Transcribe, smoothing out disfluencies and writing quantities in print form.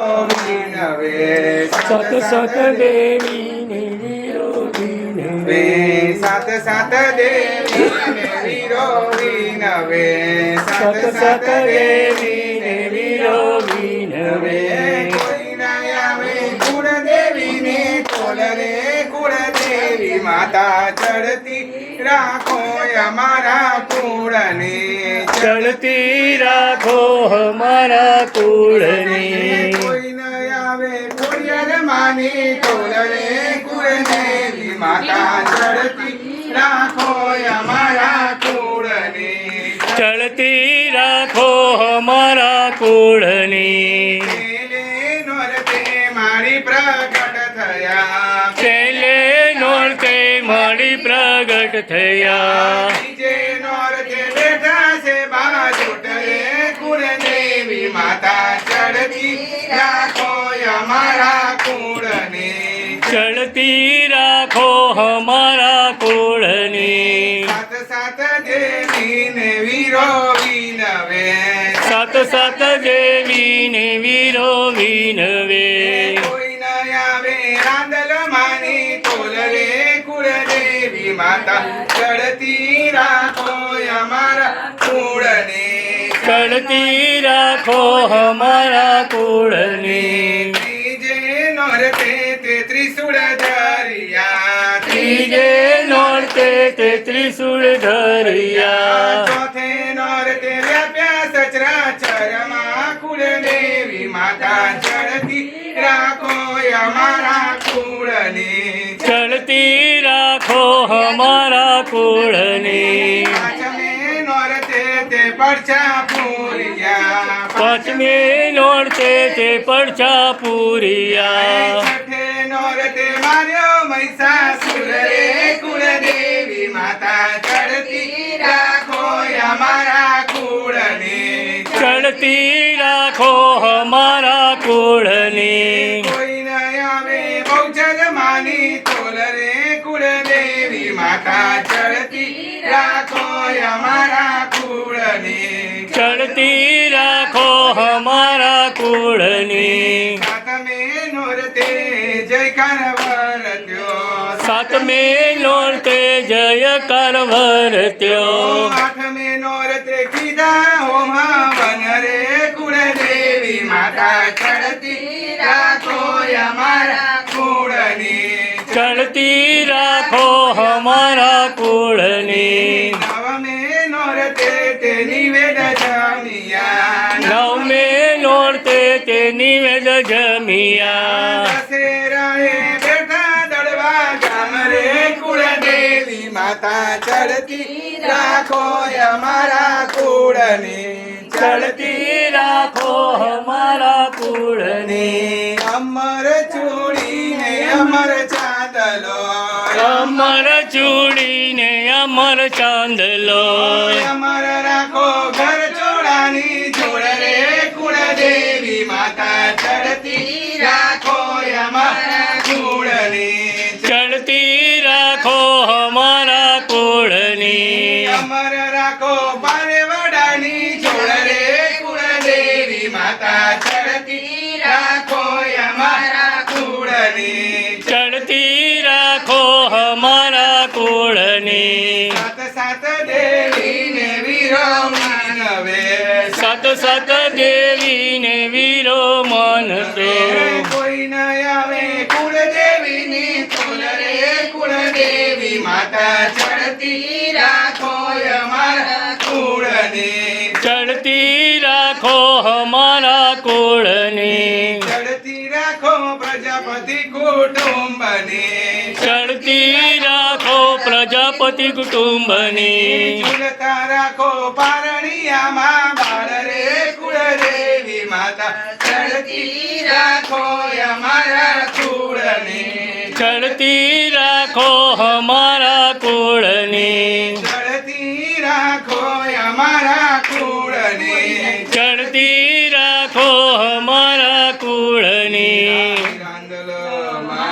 વિનવે સત સત દેવીને વીરો વિનવે સાત સાત દેવીને વીરો વિનવે સત સત દેવીને વીરો વિનવે કોઈ ના આવે કુળદેવીને તોલ રે કુળદેવી માતા ચડતી રાખો અમારા કુળને ચડતી રાખો અમારા કુળને કોઈ ન આવે ખોડિયાર માની તોલ રે કુળદેવી માતા ચડતી રાખો અમારા કુળને ચડતી રાખો અમારા કુળને પેલે નોરતે મારી પ્રગટ થયા છેલ્લે નોરતે મારી પ્રગટ થયા બીજે નોરતે બેઠા છે બાજોટ રે કુળદેવી માતા ચડતી રાખો અમારા કુળને ચડતી રાખો અમારા કુળને સાત સાત દેવીને વીરો વિનવે સત સત દેવીને વીરો વિનવે કોઈ ન આવે રાંદલ માની તોલ રે કુળદેવી માતા ચડતી રાખો અમારા કુળને ચડતી રાખો અમારા કુળને ત્રીજે નોરતે તે ત્રિશુળ ધરિયા ત્રીજે નોરતે તે ત્રિશુળ ધરિયા ચોથે નોરતે વ્યાપ્યા સચરાચરમાં કુળદેવી માતા ચડતી રાખો અમારા કુળને ચડતી રાખો અમારા કુળને પાંચમે નોરતે તે પડછા પૂરિયા પાંચમે નોરતે તે પડછા પૂરિયા છઠે નોરતે માર્યો મહિષાસુર રે કુળદેવી માતા ચડતી રાખો અમારા કુળને ચડતી રાખો અમારા કુળને કોઈ ન આવે બહુચર માની તોલ રે કુળદેવી માતા ચડતી રાખો અમારા કુળને ચડતી રાખો અમારા કુળને સાતમે નોરતે જયકાર વરત્યો સાતમે નોરતે જય કરવરત્યો આઠમે નોરતે કીધા હોમ હવન રે કુળદેવી માતા ચડતી રાખો અમારા કુળને ચડતી રાખો અમારા કુળને નવમે નોરતે તે નિવેદ જમિયા નવમે નોરતે તે નિવેદ જમિયા દશેરાએ બેઠા દળવા ગામ રે કુળદેવી માતા ચડતી રાખો અમારા કુળને ચડતી રાખો અમારા કુળને અમર ચૂડીને અમર ચાંદલો અમર ચૂડીને અમર ચાંદલો અમર રાખો ઘર ચોળાની જોડ રે કુળદેવી માતા ચડતી રાખો અમારા કુળને ચડતી રાખો અમારા કુળને અમર રાખો પારેવડાની જોડ રે કુળદેવી માતા ચડતી રાખો અમારા કુળને ચડતી રાખો અમારા કુળને સાત સાત દેવીને વીરો માનવે સત સત દેવીને વીરો માનતો કોઈ ન આવે કુળદેવીની તોલ રે કુળદેવી માતા ચડતી રાખો અમારા કુળને ચડતી રાખો અમારા કુળને ચડતી રાખો પ્રજાપતિ કુટુંબને ચડતી રાખો પ્રજાપતિ કુટુંબને ઝૂલતા રાખો પારણિયામાં બાળ રે કુળદેવી માતા ચડતી રાખો અમારા કુળને ચડતી રાખો અમારા કુળને